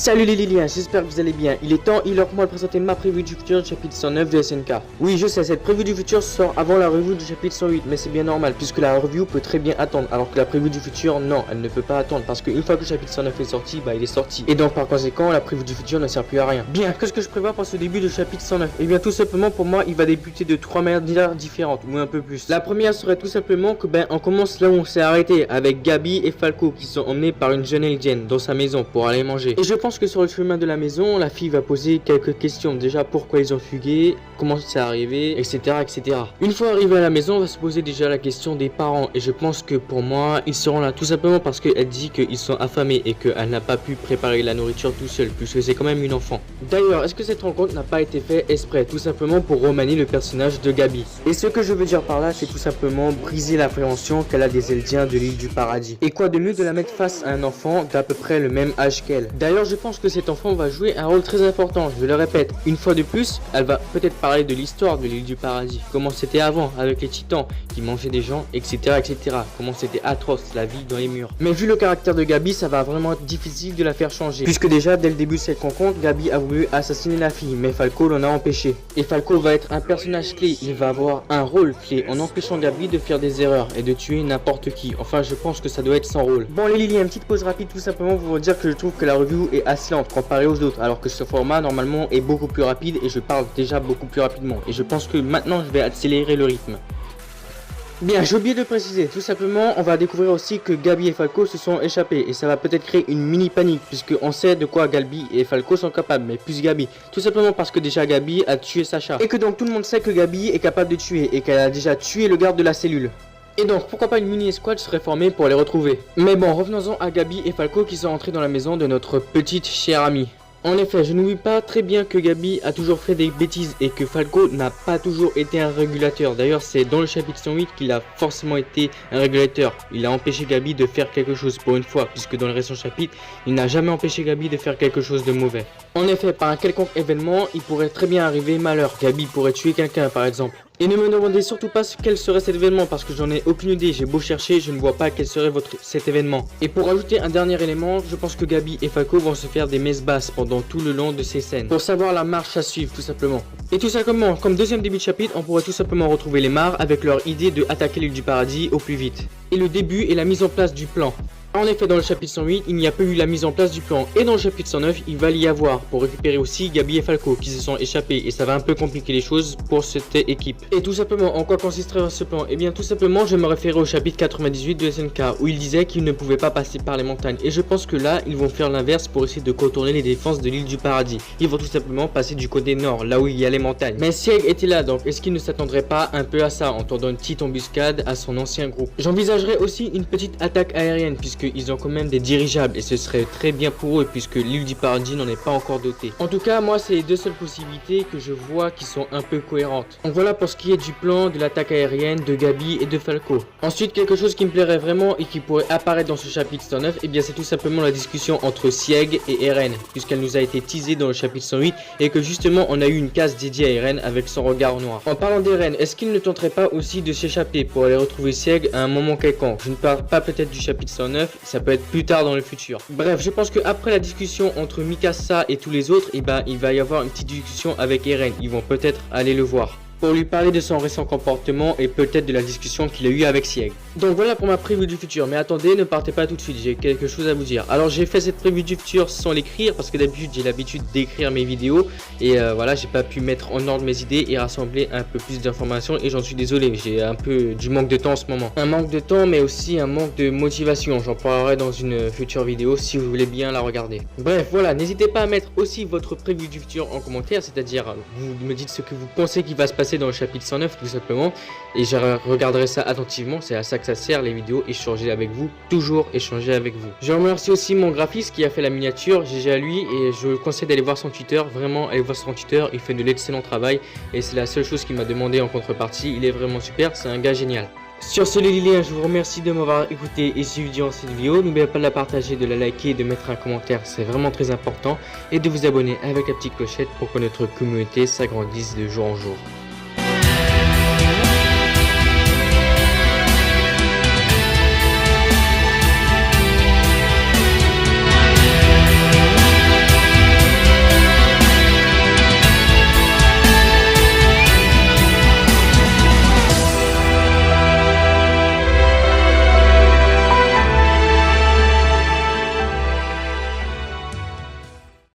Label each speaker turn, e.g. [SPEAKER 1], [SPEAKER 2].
[SPEAKER 1] Salut les Liliens, j'espère que vous allez bien. Il est temps, il est l'heure pour moi de présenter ma prévue du futur du chapitre 109 de SNK. Oui, je sais, cette prévue du futur sort avant la review du chapitre 108, mais c'est bien normal, puisque la review peut très bien attendre, alors que la prévue du futur, non, elle ne peut pas attendre, parce qu'une fois que le chapitre 109 est sorti, bah il est sorti. Et donc par conséquent, la prévue du futur ne sert plus à rien. Bien, qu'est-ce que je prévois pour ce début de chapitre 109? Eh bien tout simplement, pour moi, il va débuter de 3 manières différentes, ou un peu plus. La première serait tout simplement que on commence là où on s'est arrêté, avec Gabi et Falco, qui sont emmenés par une jeune Eldienne dans sa maison pour aller manger. Et je pense que sur le chemin de la maison, la fille va poser quelques questions. Déjà, pourquoi ils ont fugué, comment c'est arrivé, etc., etc. Une fois arrivé à la maison, on va se poser déjà la question des parents. Et je pense que pour moi, ils seront là tout simplement parce qu'elle dit qu'ils sont affamés et qu'elle n'a pas pu préparer la nourriture tout seul, puisque c'est quand même une enfant. D'ailleurs, est-ce que cette rencontre n'a pas été faite exprès, tout simplement pour remanier le personnage de Gabi? Et ce que je veux dire par là, c'est tout simplement briser l'appréhension qu'elle a des Eldiens de l'île du paradis. Et quoi de mieux de la mettre face à un enfant d'à peu près le même âge qu'elle? D'ailleurs, je pense que cet enfant va jouer un rôle très important, je le répète. Une fois de plus, elle va peut-être parler de l'histoire de l'île du paradis, comment c'était avant avec les titans qui mangeaient des gens, etc., etc. Comment c'était atroce la vie dans les murs. Mais vu le caractère de Gabi, ça va vraiment être difficile de la faire changer, puisque déjà dès le début de cette rencontre, Gabi a voulu assassiner la fille, mais Falco l'en a empêché. Et Falco va être un personnage clé, il va avoir un rôle clé en empêchant Gabi de faire des erreurs et de tuer n'importe qui. Enfin, je pense que ça doit être son rôle. Bon les Lily, une petite pause rapide tout simplement pour vous dire que je trouve que la review est assez lente comparée aux autres, alors que ce format normalement est beaucoup plus rapide et je parle déjà beaucoup plus rapidement. Et je pense que maintenant je vais accélérer le rythme. Bien, j'ai oublié de préciser, tout simplement, on va découvrir aussi que Gabi et Falco se sont échappés et ça va peut-être créer une mini panique puisque on sait de quoi Gabi et Falco sont capables, mais plus Gabi. Tout simplement parce que déjà Gabi a tué Sacha et que donc tout le monde sait que Gabi est capable de tuer et qu'elle a déjà tué le garde de la cellule. Et donc pourquoi pas une mini escouade serait formée pour les retrouver. Mais bon, revenons-en à Gabi et Falco qui sont entrés dans la maison de notre petite chère amie. En effet, je n'oublie pas très bien que Gabi a toujours fait des bêtises et que Falco n'a pas toujours été un régulateur. D'ailleurs, c'est dans le chapitre 108 qu'il a forcément été un régulateur. Il a empêché Gabi de faire quelque chose pour une fois, puisque dans le récent chapitre, il n'a jamais empêché Gabi de faire quelque chose de mauvais. En effet, par un quelconque événement, il pourrait très bien arriver malheur. Gabi pourrait tuer quelqu'un par exemple. Et ne me demandez surtout pas quel serait cet événement parce que j'en ai aucune idée, j'ai beau chercher, je ne vois pas quel serait cet événement. Et pour ajouter un dernier élément, je pense que Gabi et Falco vont se faire des messes basses pendant tout le long de ces scènes, pour savoir la marche à suivre tout simplement. Et tout simplement, comme deuxième début de chapitre, on pourrait tout simplement retrouver les mares avec leur idée de attaquer l'île du paradis au plus vite. Et le début est la mise en place du plan. En effet, dans le chapitre 108, il n'y a pas eu la mise en place du plan. Et dans le chapitre 109, il va l'y avoir pour récupérer aussi Gabi et Falco qui se sont échappés. Et ça va un peu compliquer les choses pour cette équipe. Et tout simplement, en quoi consisterait ce plan? Eh bien, tout simplement, je me référais au chapitre 98 de SNK où il disait qu'ils ne pouvaient pas passer par les montagnes. Et je pense que là, ils vont faire l'inverse pour essayer de contourner les défenses de l'île du paradis. Ils vont tout simplement passer du côté nord, là où il y a les montagnes. Mais Sieg était là, donc est-ce qu'il ne s'attendrait pas un peu à ça en tendant une petite embuscade à son ancien groupe? J'envisagerais aussi une petite attaque aérienne puisqu'ils ont quand même des dirigeables et ce serait très bien pour eux puisque l'île du paradis n'en est pas encore dotée. En tout cas, moi c'est les deux seules possibilités que je vois qui sont un peu cohérentes. Donc voilà pour ce qui est du plan de l'attaque aérienne de Gabi et de Falco. Ensuite, quelque chose qui me plairait vraiment et qui pourrait apparaître dans ce chapitre 109, et bien c'est tout simplement la discussion entre Sieg et Eren, puisqu'elle nous a été teasée dans le chapitre 108 et que justement on a eu une case dédiée à Eren avec son regard noir. En parlant d'Eren, est-ce qu'il ne tenterait pas aussi de s'échapper pour aller retrouver Sieg à un moment quelconque? Je ne parle pas peut-être du chapitre 109, ça peut être plus tard dans le futur. Bref, je pense que après la discussion entre Mikasa et tous les autres, il va y avoir une petite discussion avec Eren. Ils vont peut-être aller le voir pour lui parler de son récent comportement et peut-être de la discussion qu'il a eu avec Sieg. Donc voilà pour ma prévue du futur, mais attendez, ne partez pas tout de suite, j'ai quelque chose à vous dire. Alors j'ai fait cette prévue du futur sans l'écrire parce que d'habitude j'ai l'habitude d'écrire mes vidéos et voilà, j'ai pas pu mettre en ordre mes idées et rassembler un peu plus d'informations et j'en suis désolé, j'ai un peu du manque de temps en ce moment. Un manque de temps mais aussi un manque de motivation, j'en parlerai dans une future vidéo si vous voulez bien la regarder. Bref, voilà, n'hésitez pas à mettre aussi votre prévue du futur en commentaire, c'est-à-dire vous me dites ce que vous pensez qu'il va se passer dans le chapitre 109 tout simplement et je regarderai ça attentivement, c'est à ça que ça sert les vidéos, échanger avec vous, toujours échanger avec vous. Je remercie aussi mon graphiste qui a fait la miniature, GG à lui, et je vous conseille d'aller voir son Twitter, vraiment allez voir son Twitter, il fait de l'excellent travail et c'est la seule chose qu'il m'a demandé en contrepartie, il est vraiment super, c'est un gars génial. Sur ce les Liliens, je vous remercie de m'avoir écouté et suivi durant cette vidéo. N'oubliez pas de la partager, de la liker, de mettre un commentaire, c'est vraiment très important. Et de vous abonner avec la petite clochette pour que notre communauté s'agrandisse de jour en jour.